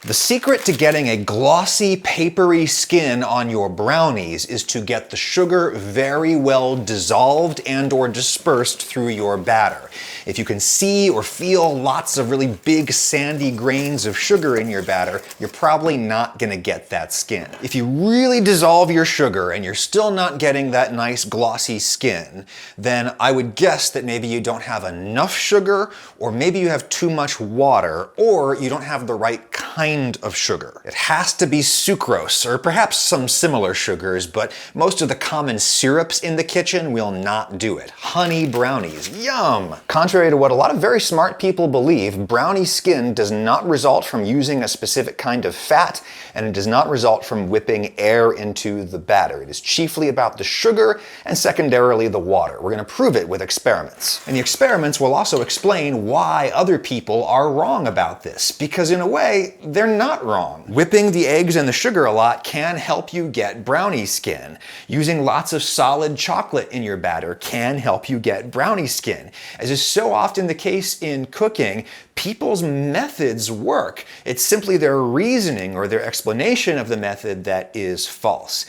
The secret to getting a glossy, papery skin on your brownies is to get the sugar very well dissolved and or dispersed through your batter. If you can see or feel lots of really big sandy grains of sugar in your batter, you're probably not gonna get that skin. If you really dissolve your sugar and you're still not getting that nice glossy skin, then I would guess that maybe you don't have enough sugar, or maybe you have too much water, or you don't have the right kind of sugar. It has to be sucrose, or perhaps some similar sugars, but most of the common syrups in the kitchen will not do it. Honey brownies, yum! Contrary to what a lot of very smart people believe, brownie skin does not result from using a specific kind of fat, and it does not result from whipping air into the batter. It is chiefly about the sugar and secondarily the water. We're going to prove it with experiments. And the experiments will also explain why other people are wrong about this, because in a way, they're not wrong. Whipping the eggs and the sugar a lot can help you get brownie skin. Using lots of solid chocolate in your batter can help you get brownie skin. As is so often the case in cooking, people's methods work. It's simply their reasoning or their explanation of the method that is false.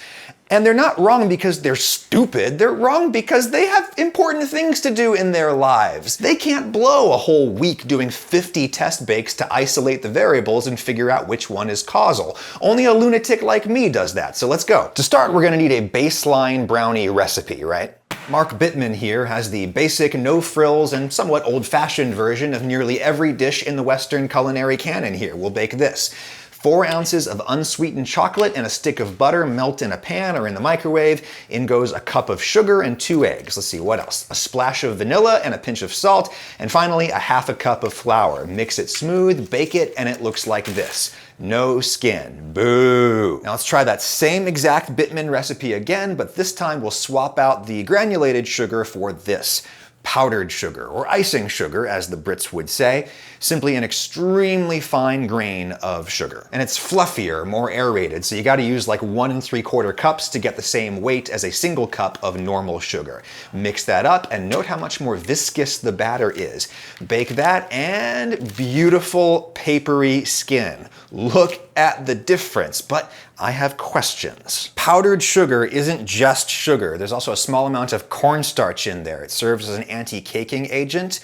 And they're not wrong because they're stupid. They're wrong because they have important things to do in their lives. They can't blow a whole week doing 50 test bakes to isolate the variables and figure out which one is causal. Only a lunatic like me does that, so let's go. To start, we're gonna need a baseline brownie recipe, right? Mark Bittman here has the basic, no-frills, and somewhat old-fashioned version of nearly every dish in the Western culinary canon here. We'll bake this. 4 ounces of unsweetened chocolate and a stick of butter melt in a pan or in the microwave. In goes a cup of sugar and 2 eggs. Let's see, what else? A splash of vanilla and a pinch of salt. And finally, a half a cup of flour. Mix it smooth, bake it, and it looks like this. No skin. Boo! Now let's try that same exact Bittman recipe again, but this time we'll swap out the granulated sugar for this. Powdered sugar, or icing sugar, as the Brits would say, simply an extremely fine grain of sugar. And it's fluffier, more aerated, so you gotta use like 1 3/4 cups to get the same weight as a single cup of normal sugar. Mix that up and note how much more viscous the batter is. Bake that and beautiful papery skin. Look at the difference, but I have questions. Powdered sugar isn't just sugar. There's also a small amount of cornstarch in there. It serves as an anti-caking agent.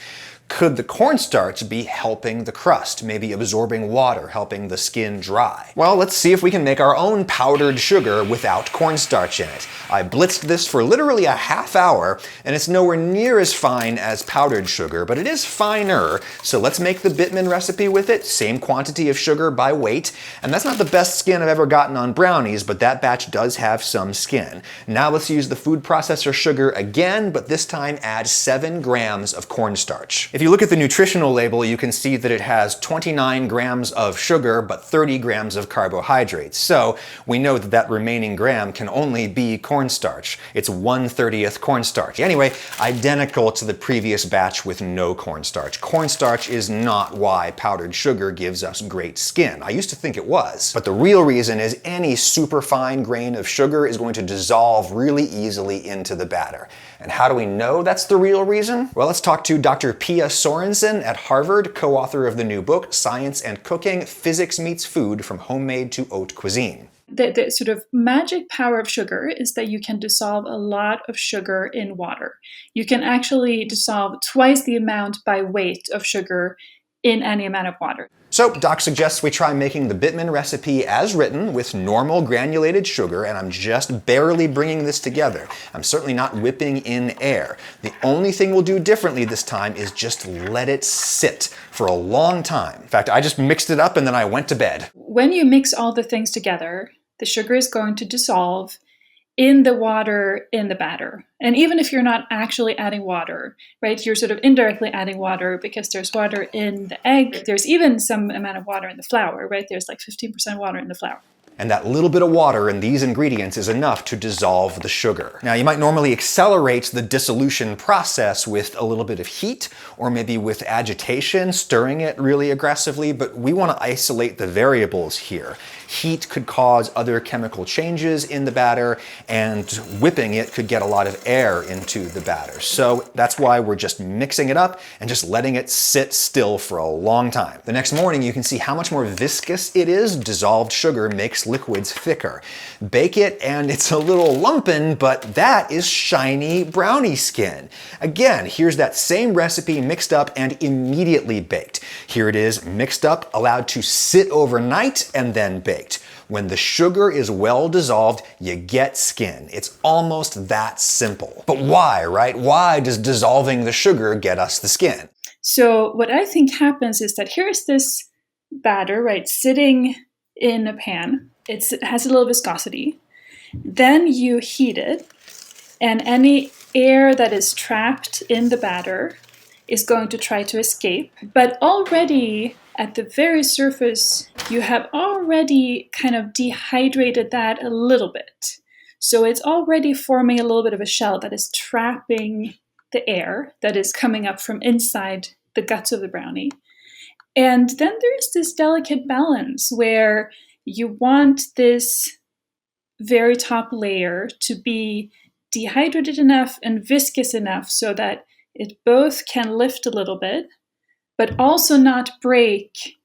Could the cornstarch be helping the crust, maybe absorbing water, helping the skin dry? Well, let's see if we can make our own powdered sugar without cornstarch in it. I blitzed this for literally a half hour, and it's nowhere near as fine as powdered sugar, but it is finer. So let's make the Bittman recipe with it, same quantity of sugar by weight. And that's not the best skin I've ever gotten on brownies, but that batch does have some skin. Now let's use the food processor sugar again, but this time add 7 grams of cornstarch. If you look at the nutritional label, you can see that it has 29 grams of sugar, but 30 grams of carbohydrates. So we know that that remaining gram can only be cornstarch. It's 1/30th cornstarch. Anyway, identical to the previous batch with no cornstarch. Cornstarch is not why powdered sugar gives us great skin. I used to think it was. But the real reason is any superfine grain of sugar is going to dissolve really easily into the batter. And how do we know that's the real reason? Well, let's talk to Dr. Pia Sorensen at Harvard, co-author of the new book, Science and Cooking, Physics Meets Food from Homemade to Haute Cuisine. The sort of magic power of sugar is that you can dissolve a lot of sugar in water. You can actually dissolve twice the amount by weight of sugar in any amount of water. So Doc suggests we try making the Bittman recipe as written with normal granulated sugar, and I'm just barely bringing this together. I'm certainly not whipping in air. The only thing we'll do differently this time is just let it sit for a long time. In fact, I just mixed it up and then I went to bed. When you mix all the things together, the sugar is going to dissolve in the water in the batter. And even if you're not actually adding water, right, you're sort of indirectly adding water because there's water in the egg. There's even some amount of water in the flour, right? There's like 15% water in the flour. And that little bit of water in these ingredients is enough to dissolve the sugar. Now, you might normally accelerate the dissolution process with a little bit of heat, or maybe with agitation, stirring it really aggressively, but we want to isolate the variables here. Heat could cause other chemical changes in the batter, and whipping it could get a lot of air into the batter. So that's why we're just mixing it up and just letting it sit still for a long time. The next morning, you can see how much more viscous it is. Dissolved sugar makes liquids thicker. Bake it, and it's a little lumpin', but that is shiny brownie skin. Again, here's that same recipe mixed up and immediately baked. Here it is mixed up, allowed to sit overnight, and then baked. When the sugar is well dissolved, you get skin. It's almost that simple. But why, right? Why does dissolving the sugar get us the skin? So what I think happens is that here's this batter, right, sitting in a pan. It has a little viscosity. Then you heat it, and any air that is trapped in the batter is going to try to escape. But already at the very surface, you have already kind of dehydrated that a little bit. So it's already forming a little bit of a shell that is trapping the air that is coming up from inside the guts of the brownie. And then there's this delicate balance where you want this very top layer to be dehydrated enough and viscous enough so that it both can lift a little bit, but also not break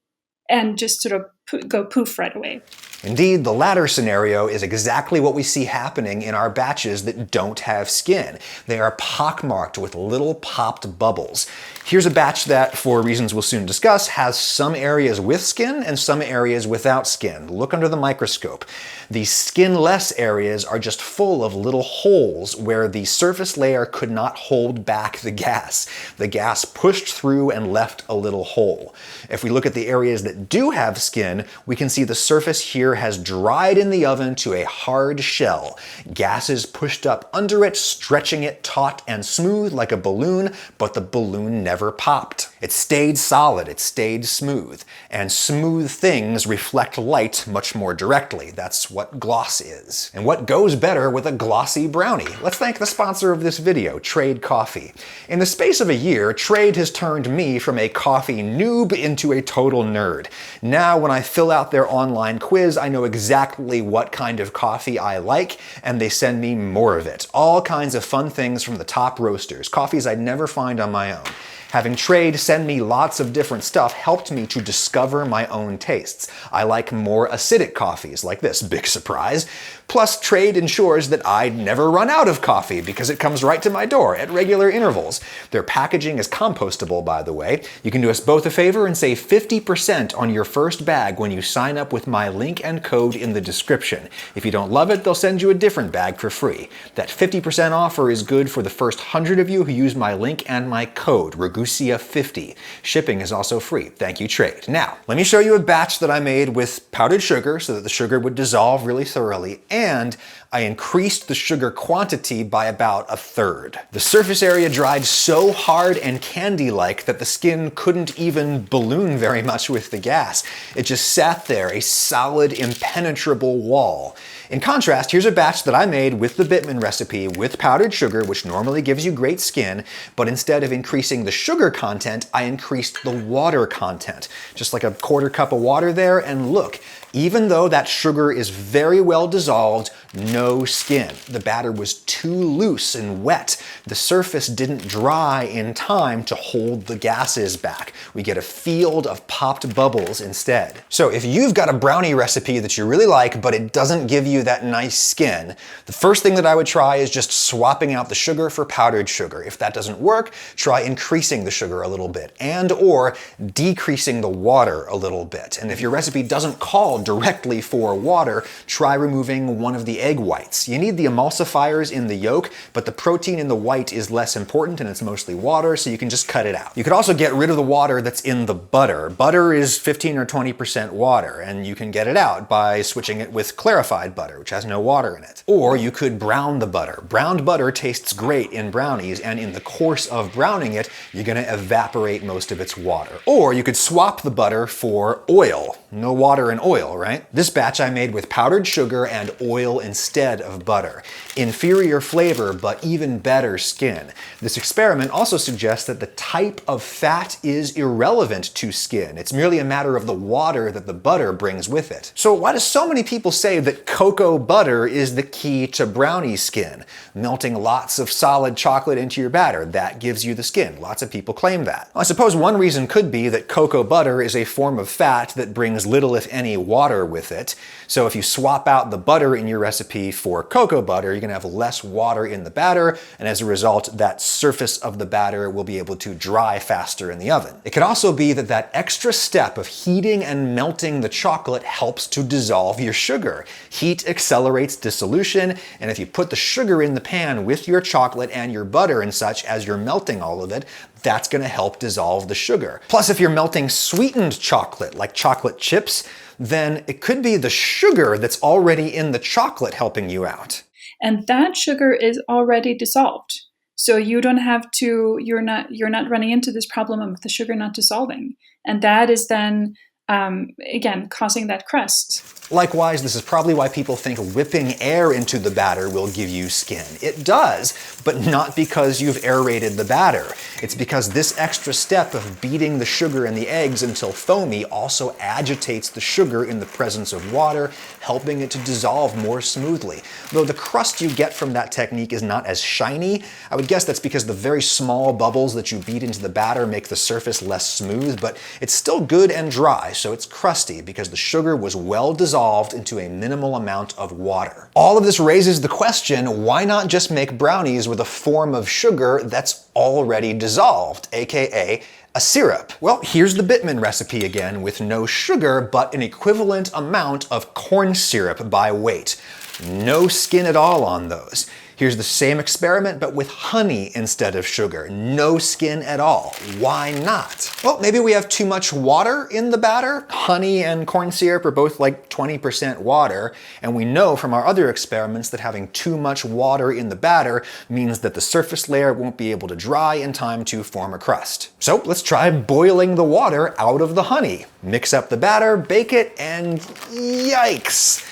and just sort of go poof right away. Indeed, the latter scenario is exactly what we see happening in our batches that don't have skin. They are pockmarked with little popped bubbles. Here's a batch that, for reasons we'll soon discuss, has some areas with skin and some areas without skin. Look under the microscope. The skinless areas are just full of little holes where the surface layer could not hold back the gas. The gas pushed through and left a little hole. If we look at the areas that do have skin, we can see the surface here has dried in the oven to a hard shell. Gases pushed up under it, stretching it taut and smooth like a balloon, but the balloon never popped. It stayed solid, it stayed smooth, and smooth things reflect light much more directly. That's what gloss is. And what goes better with a glossy brownie? Let's thank the sponsor of this video, Trade Coffee. In the space of a year, Trade has turned me from a coffee noob into a total nerd. Now, when I fill out their online quiz, I know exactly what kind of coffee I like, and they send me more of it. All kinds of fun things from the top roasters, coffees I'd never find on my own. Having Trade send me lots of different stuff helped me to discover my own tastes. I like more acidic coffees, like this, big surprise. Plus, Trade ensures that I never run out of coffee because it comes right to my door at regular intervals. Their packaging is compostable, by the way. You can do us both a favor and save 50% on your first bag when you sign up with my link and code in the description. If you don't love it, they'll send you a different bag for free. That 50% offer is good for the first 100 of you who use my link and my code, Ragusia50. Shipping is also free. Thank you, Trade. Now, let me show you a batch that I made with powdered sugar so that the sugar would dissolve really thoroughly, and I increased the sugar quantity by about a third. The surface area dried so hard and candy-like that the skin couldn't even balloon very much with the gas. It just sat there, a solid, impenetrable wall. In contrast, here's a batch that I made with the Bittman recipe with powdered sugar, which normally gives you great skin, but instead of increasing the sugar content, I increased the water content. Just like a quarter cup of water there, and look, even though that sugar is very well dissolved, no skin. The batter was too loose and wet. The surface didn't dry in time to hold the gases back. We get a field of popped bubbles instead. So if you've got a brownie recipe that you really like, but it doesn't give you that nice skin, the first thing that I would try is just swapping out the sugar for powdered sugar. If that doesn't work, try increasing the sugar a little bit and or decreasing the water a little bit. And if your recipe doesn't call directly for water, try removing one of the egg whites. You need the emulsifiers in the yolk, but the protein in the white is less important and it's mostly water, so you can just cut it out. You could also get rid of the water that's in the butter. Butter is 15 or 20% water, and you can get it out by switching it with clarified butter, which has no water in it. Or you could brown the butter. Browned butter tastes great in brownies, and in the course of browning it, you're gonna evaporate most of its water. Or you could swap the butter for oil. No water and oil, right? This batch I made with powdered sugar and oil instead. instead of butter. Inferior flavor, but even better skin. This experiment also suggests that the type of fat is irrelevant to skin. It's merely a matter of the water that the butter brings with it. So why do so many people say that cocoa butter is the key to brownie skin? Melting lots of solid chocolate into your batter, that gives you the skin. Lots of people claim that. Well, I suppose one reason could be that cocoa butter is a form of fat that brings little if any water with it. So if you swap out the butter in your recipe for cocoa butter, you're going to have less water in the batter, and as a result, that surface of the batter will be able to dry faster in the oven. It could also be that that extra step of heating and melting the chocolate helps to dissolve your sugar. Heat accelerates dissolution, and if you put the sugar in the pan with your chocolate and your butter and such as you're melting all of it, that's going to help dissolve the sugar. Plus, if you're melting sweetened chocolate, like chocolate chips, then it could be the sugar that's already in the chocolate helping you out. And that sugar is already dissolved. So you don't have to, you're not running into this problem of the sugar not dissolving. And that is then, again, causing that crust. Likewise, this is probably why people think whipping air into the batter will give you skin. It does, but not because you've aerated the batter. It's because this extra step of beating the sugar and the eggs until foamy also agitates the sugar in the presence of water, helping it to dissolve more smoothly. Though the crust you get from that technique is not as shiny, I would guess that's because the very small bubbles that you beat into the batter make the surface less smooth, but it's still good and dry, so it's crusty because the sugar was well dissolved into a minimal amount of water. All of this raises the question, why not just make brownies with a form of sugar that's already dissolved, aka a syrup? Well, here's the Bittman recipe again with no sugar, but an equivalent amount of corn syrup by weight. No skin at all on those. Here's the same experiment, but with honey instead of sugar. No skin at all. Why not? Well, maybe we have too much water in the batter. Honey and corn syrup are both like 20% water, and we know from our other experiments that having too much water in the batter means that the surface layer won't be able to dry in time to form a crust. So let's try boiling the water out of the honey. Mix up the batter, bake it, and yikes!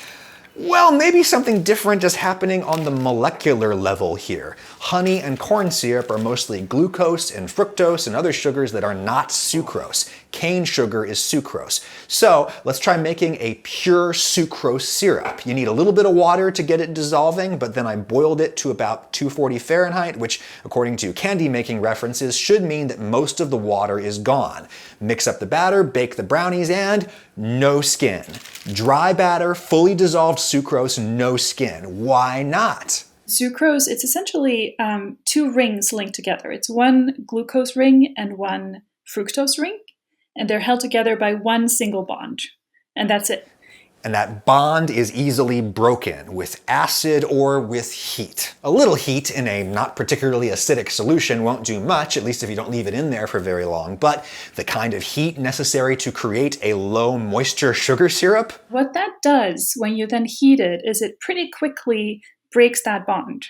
Well, maybe something different is happening on the molecular level here. Honey and corn syrup are mostly glucose and fructose and other sugars that are not sucrose. Cane sugar is sucrose. So let's try making a pure sucrose syrup. You need a little bit of water to get it dissolving, but then I boiled it to about 240 Fahrenheit, which according to candy making references should mean that most of the water is gone. Mix up the batter, bake the brownies, and no skin. Dry batter, fully dissolved sucrose, no skin. Why not? Sucrose, it's essentially two rings linked together. It's one glucose ring and one fructose ring, and they're held together by one single bond. And that's it. And that bond is easily broken with acid or with heat. A little heat in a not particularly acidic solution won't do much, at least if you don't leave it in there for very long, but the kind of heat necessary to create a low moisture sugar syrup? What that does when you then heat it is it pretty quickly breaks that bond.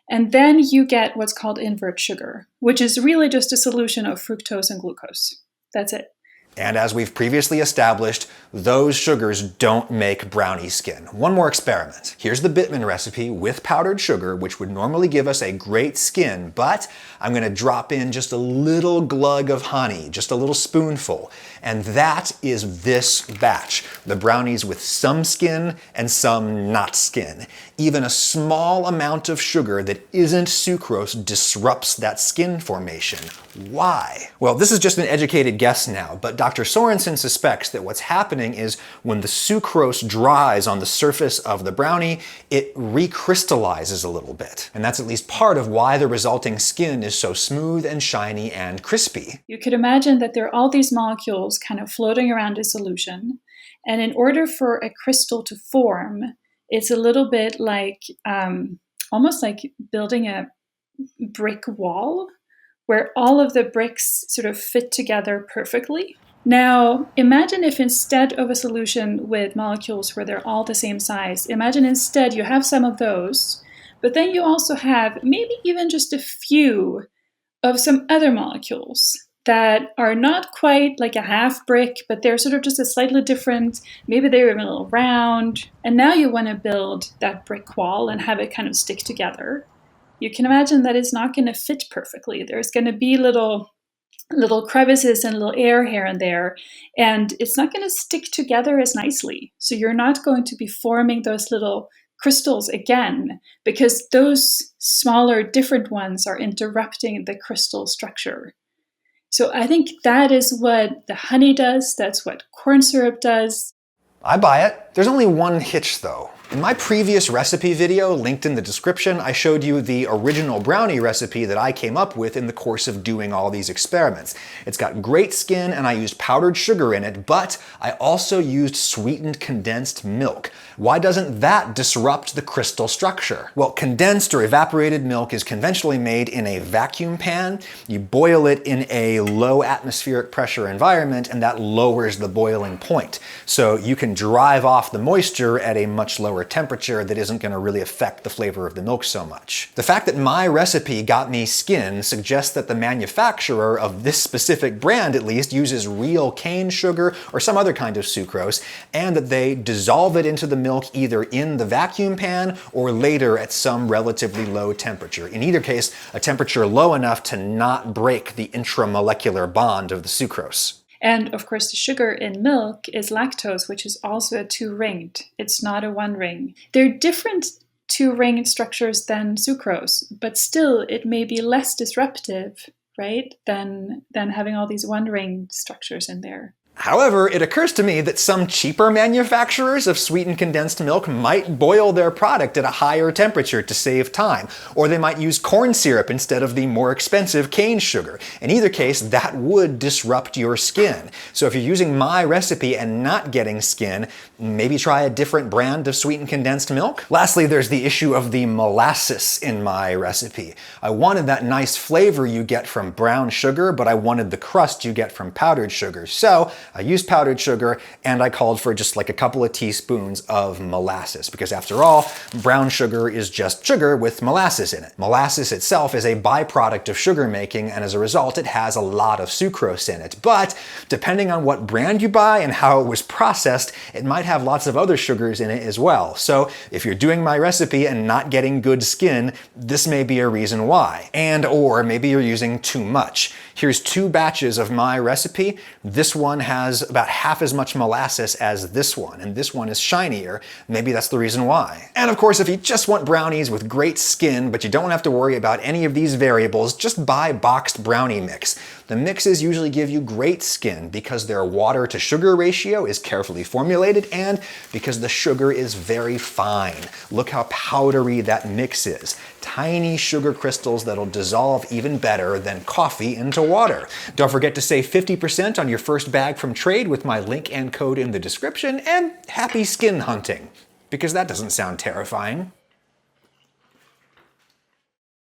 And then you get what's called invert sugar, which is really just a solution of fructose and glucose. That's it. And as we've previously established, those sugars don't make brownie skin. One more experiment. Here's the Bittman recipe with powdered sugar, which would normally give us a great skin, but I'm going to drop in just a little glug of honey, just a little spoonful. And that is this batch. The brownies with some skin and some not skin. Even a small amount of sugar that isn't sucrose disrupts that skin formation. Why? Well, this is just an educated guess now, but Dr. Sorensen suspects that what's happening is when the sucrose dries on the surface of the brownie, it recrystallizes a little bit. And that's at least part of why the resulting skin is so smooth and shiny and crispy. You could imagine that there are all these molecules kind of floating around in solution, and in order for a crystal to form, it's a little bit like, almost like building a brick wall, where all of the bricks sort of fit together perfectly. Now, imagine if instead of a solution with molecules where they're all the same size, imagine instead you have some of those, but then you also have maybe even just a few of some other molecules that are not quite like a half brick, but they're sort of just a slightly different, maybe they're a little round. And now you want to build that brick wall and have it kind of stick together. You can imagine that it's not going to fit perfectly. There's going to be little crevices and little air here and there, and it's not going to stick together as nicely. So you're not going to be forming those little crystals again, because those smaller, different ones are interrupting the crystal structure. So I think that is what the honey does, that's what corn syrup does. I buy it. There's only one hitch though. In my previous recipe video, linked in the description, I showed you the original brownie recipe that I came up with in the course of doing all these experiments. It's got great skin and I used powdered sugar in it, but I also used sweetened condensed milk. Why doesn't that disrupt the crystal structure? Well, condensed or evaporated milk is conventionally made in a vacuum pan. You boil it in a low atmospheric pressure environment and that lowers the boiling point. So you can drive off the moisture at a much lower temperature that isn't going to really affect the flavor of the milk so much. The fact that my recipe got me skin suggests that the manufacturer of this specific brand at least uses real cane sugar or some other kind of sucrose, and that they dissolve it into the milk either in the vacuum pan or later at some relatively low temperature. In either case, a temperature low enough to not break the intramolecular bond of the sucrose. And of course, the sugar in milk is lactose, which is also a two-ringed. It's not a one-ring. They're different two-ring structures than sucrose, but still it may be less disruptive, right, than having all these one-ring structures in there. However, it occurs to me that some cheaper manufacturers of sweetened condensed milk might boil their product at a higher temperature to save time, or they might use corn syrup instead of the more expensive cane sugar. In either case, that would disrupt your skin. So if you're using my recipe and not getting skin, maybe try a different brand of sweetened condensed milk. Lastly, there's the issue of the molasses in my recipe. I wanted that nice flavor you get from brown sugar, but I wanted the crust you get from powdered sugar. So I used powdered sugar and I called for just like a couple of teaspoons of molasses, because after all, brown sugar is just sugar with molasses in it. Molasses itself is a byproduct of sugar making, and as a result, it has a lot of sucrose in it. But depending on what brand you buy and how it was processed, it might have lots of other sugars in it as well. So if you're doing my recipe and not getting good skin, this may be a reason why. And or maybe you're using too much. Here's 2 batches of my recipe. This one has about half as much molasses as this one, and this one is shinier. Maybe that's the reason why. And of course, if you just want brownies with great skin, but you don't have to worry about any of these variables, just buy boxed brownie mix. The mixes usually give you great skin because their water to sugar ratio is carefully formulated and because the sugar is very fine. Look how powdery that mix is. Tiny sugar crystals that'll dissolve even better than coffee into water. Don't forget to save 50% on your first bag from Trade with my link and code in the description, and happy skin hunting, because that doesn't sound terrifying.